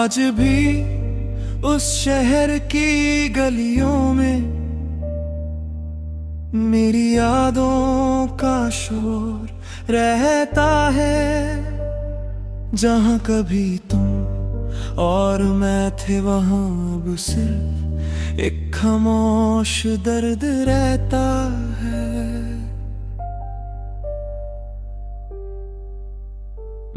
आज भी उस शहर की गलियों में मेरी यादों का शोर रहता है। जहाँ कभी तुम और मैं थे वहाँ अब सिर्फ एक खामोश दर्द रहता है।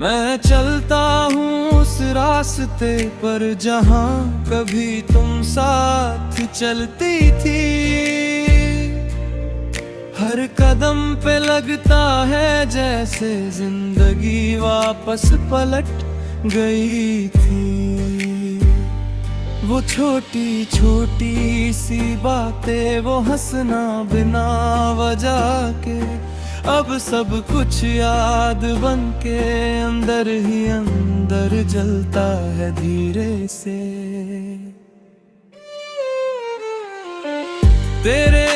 मैं चलता हूँ उस रास्ते पर जहाँ कभी तुम साथ चलती थी। हर कदम पे लगता है जैसे जिंदगी वापस पलट गई थी। वो छोटी छोटी सी बातें, वो हंसना बिना वजह के, अब सब कुछ याद बन के अंदर ही अंदर जलता है धीरे से। तेरे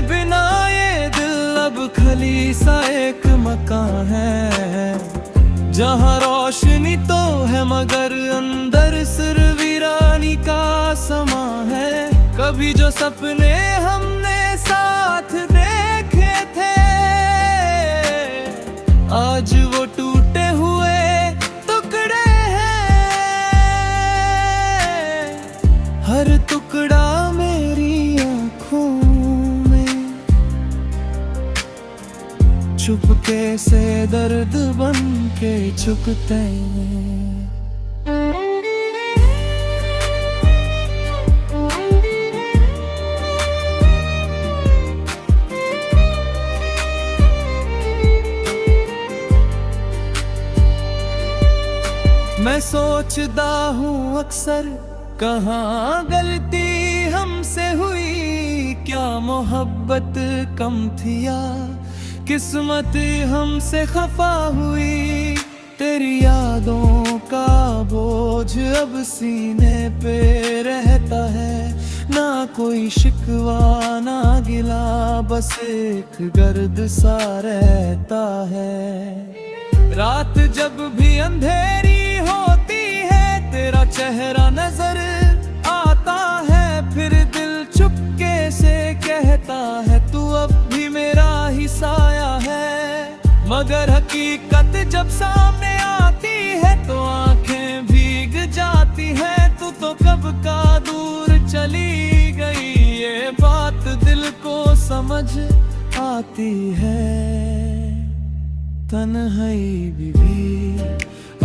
बिना ये दिल अब खाली सा एक मकान है, जहाँ रोशनी तो है मगर अंदर सिर्फ वीरानी का समा है। कभी जो सपने हमने साथ देखे थे, आज वो टूटे हुए टुकड़े हैं। हर टुकड़ा मेरी आँखों में चुपके से दर्द बन के चुकते हैं। मैं सोचता हूँ अक्सर कहाँ गलती हमसे हुई, क्या मोहब्बत कम थी या किस्मत हमसे खफा हुई। तेरी यादों का बोझ अब सीने पे रहता है, ना कोई शिकवा ना गिला, बस एक गर्द सा रहता है। रात जब भी अंधेरी होती है, तेरा चेहरा नजर आता है, फिर दिल चुपके से कहता है तू अब भी मेरा ही साया है। मगर हकीकत जब सामने आती है तो आंखें भीग जाती है। तू तो कब का दूर चली गई, ये बात दिल को समझ आती है। तन्हाई भी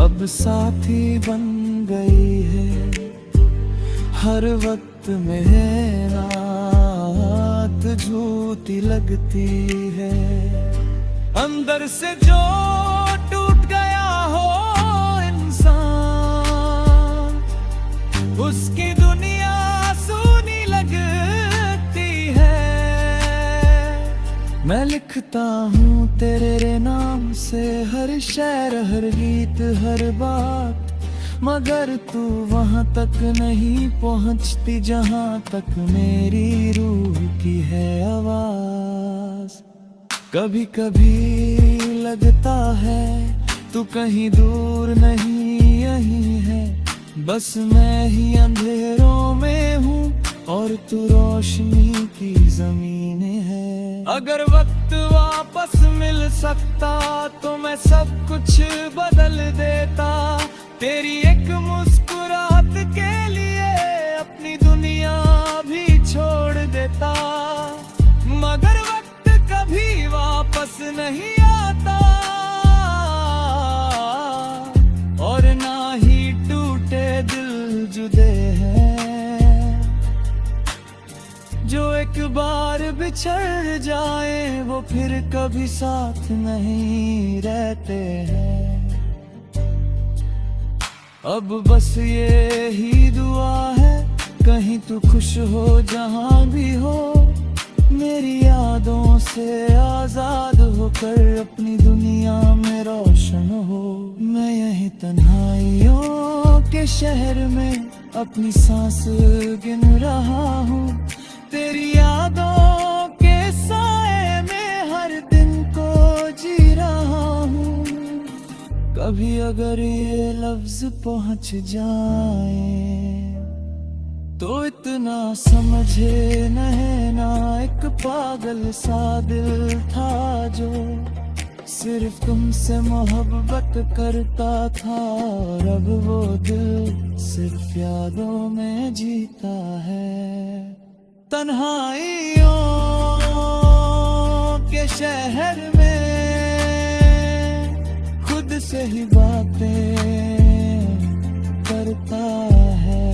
अब साथी बन गई है, हर वक्त में रात झूठी लगती है। अंदर से जो टूट गया हो इंसान, उसकी दुनिया सूनी लगती है। मैं लिखता हूँ तेरे नाम से हर शेर, हर गीत, हर बात, मगर तू वहाँ तक नहीं पहुँचती जहाँ तक मेरी रूह की है आवाज। कभी कभी लगता है तू कहीं दूर नहीं यही है, बस मैं ही अंधेरों में हूँ और तू रोशनी की जमीन है। अगर वक्त वापस मिल सकता तो मैं सब कुछ बदल देता। तेरी एक मुस्कुराहट के लिए अपनी दुनिया भी छोड़ देता। मगर वक्त कभी वापस नहीं आता और ना ही टूटे दिल जुदे हैं। जो एक बार बिछड़ जाए वो फिर कभी साथ नहीं रहते हैं। अब बस ये ही दुआ है कहीं तू खुश हो जहाँ भी हो, मेरी यादों से आजाद होकर अपनी दुनिया में रोशन हो। मैं यहीं तन्हाइयों के शहर में अपनी सांस गिन रहा हूँ, तेरी यादों के साए में हर दिन को जी रहा हूँ। कभी अगर ये लफ्ज पहुंच जाए तो इतना समझे नहना, एक पागल सा दिल था जो सिर्फ तुमसे मोहब्बत करता था, और अब वो दिल सिर्फ यादों में जीता है। तन्हाइयों के शहर में खुद से ही बातें करता है।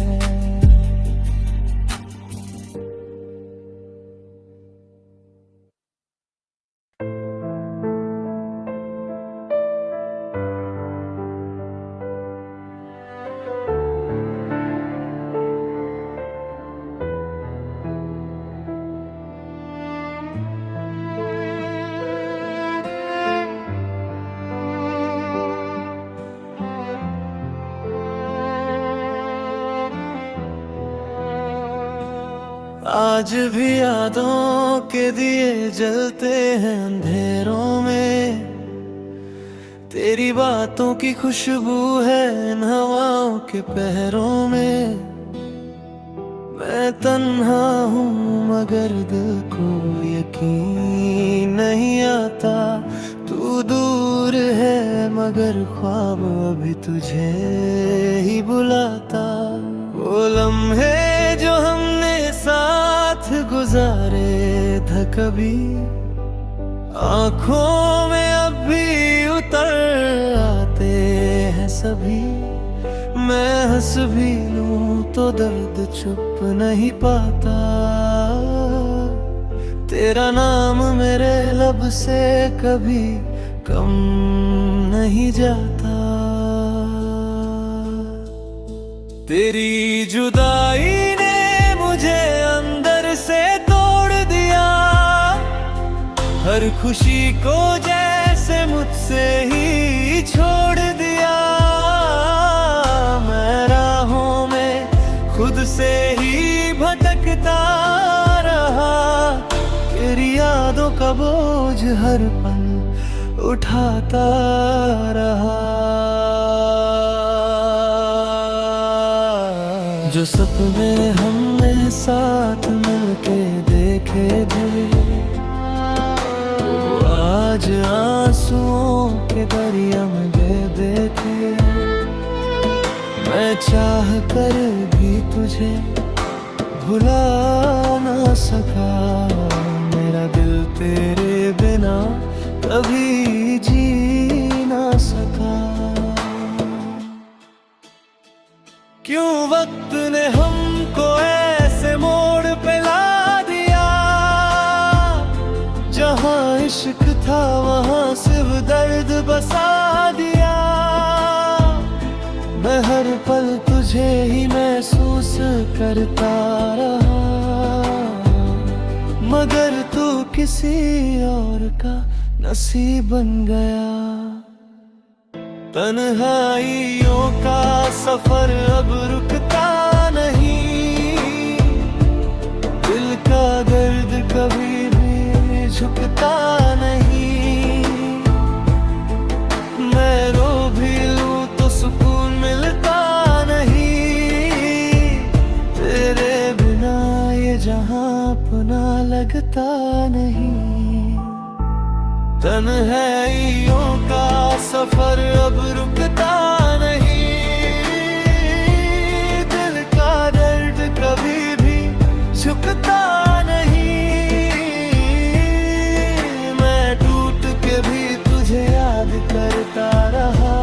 आज भी यादों के दिए जलते हैं अंधेरों में, तेरी बातों की खुशबू है इन हवाओं के पहरों में। मैं तन्हा हूँ मगर दिल को यकीन नहीं आता, तू दूर है मगर ख्वाब अभी तुझे ही बुलाता। वो लम्हे जो हमने साथ गुजारे था कभी, आंखों में अब भी उतर आते हैं सभी। मैं हंस भी लूं तो दर्द चुप नहीं पाता, तेरा नाम मेरे लब से कभी कम नहीं जाता। तेरी जुदाई ने मुझे अंदर से तोड़ दिया, हर खुशी को जैसे मुझसे ही छोड़ दिया। मैं राहों में खुद से ही भटकता रहा, तेरी यादों का बोझ हर पल उठाता रहा। जो सपने हमने साथ मिलके देखे थे, वो आज आंसुओं के दरिया में डूबे थे। मैं चाह कर भी तुझे भुला ना सका, मेरा दिल तेरे बिना कभी जी ना सका। क्यों वक्त ने हमको ऐसे मोड़ पे ला दिया, जहाँ इश्क था वहाँ सिर्फ दर्द बसा दिया। मैं हर पल तुझे ही महसूस करता रहा, मगर तू किसी और का नसीब बन गया। तन्हाइयों का सफर अब रुकता नहीं, दिल का दर्द कभी भी झुकता नहीं। मैं रो भी लूं तो सुकून मिलता नहीं, तेरे बिना ये जहां अपना लगता नहीं। तन्हाइयों का सफर अब रुकता नहीं, दिल का दर्द कभी भी झुकता नहीं। मैं टूट के भी तुझे याद करता रहा,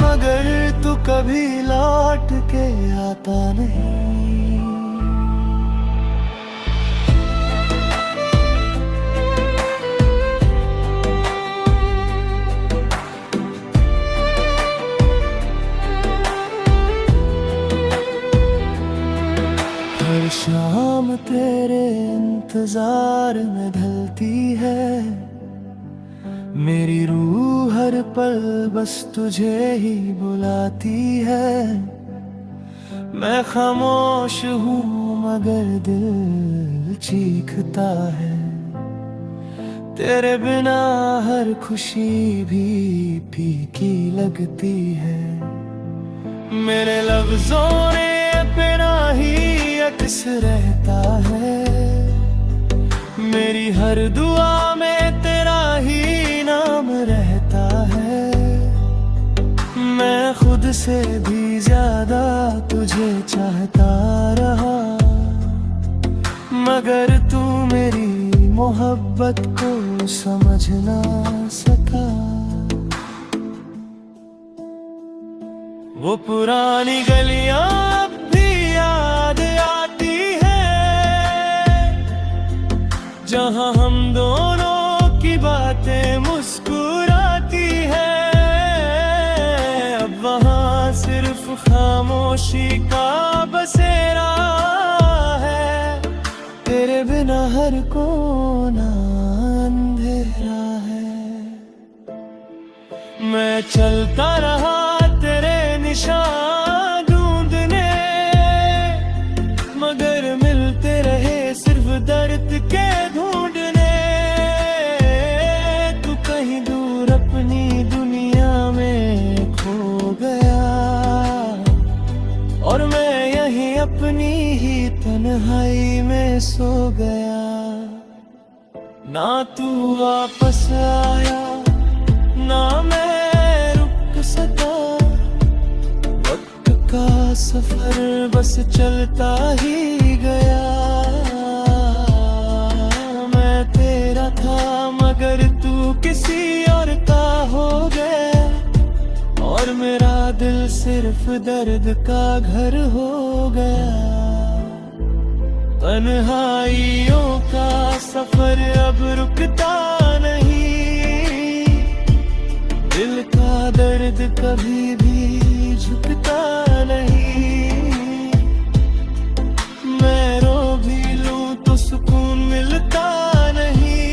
मगर तू कभी लौट के आता नहीं। हर शाम तेरे इंतजार में ढलती है, मेरी रूह हर पल बस तुझे ही बुलाती है। मैं खामोश हूँ मगर दिल चीखता है, तेरे बिना हर खुशी भी फीकी लगती है। मेरे लफ्जों ने अपना ही अक्स रहता है। मेरी हर दुआ में तेरा ही नाम रहता है। मैं खुद से भी ज्यादा तुझे चाहता रहा, मगर तू मेरी मोहब्बत को समझ ना सका। वो पुरानी गलियां अब भी याद आती है, जहां हम दोनों की बातें मुस्कुराती है। अब वहां सिर्फ खामोशी का बसेरा है। तेरे बिना हर कोना अंधेरा है। मैं चलता रहा तेरे निशान ढूंढने, मगर मिलते रहे सिर्फ दर्द के ढूंढने। तू कहीं दूर अपनी दुनिया में खो गया, और मैं यहीं अपनी ही तन्हाई में सो गया। ना तू वापस आया, ना मैं रुक सका। वक्त का सफर बस चलता ही गया। मैं तेरा था मगर तू किसी और का हो गया, और मेरा दिल सिर्फ दर्द का घर हो गया। तन्हाइयों का सफर अब रुकता नहीं, दिल का दर्द कभी भी झुकता नहीं। मैं रो भी लूं तो सुकून मिलता नहीं,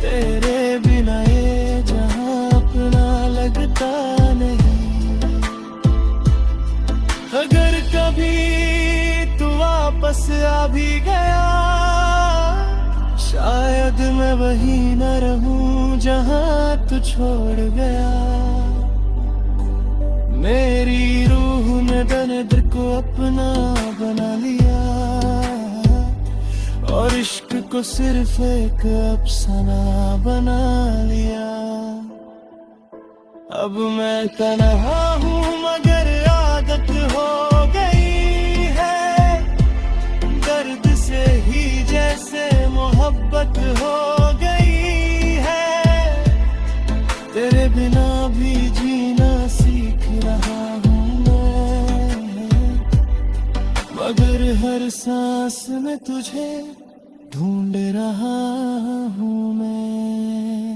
तेरे बिना ये जहां अपना लगता नहीं। अगर कभी वापस आ भी गया, शायद मैं वहीं न रहूं जहां तू छोड़ गया। मेरी रूह ने दर्द को अपना बना लिया, और इश्क को सिर्फ एक अफसाना बना लिया। अब मैं तन्हा हूँ मगर आदत हो गई से ही, जैसे मोहब्बत हो गई है। तेरे बिना भी जीना सीख रहा हूँ मैं, मगर हर सांस में तुझे ढूंढ रहा हूँ मैं।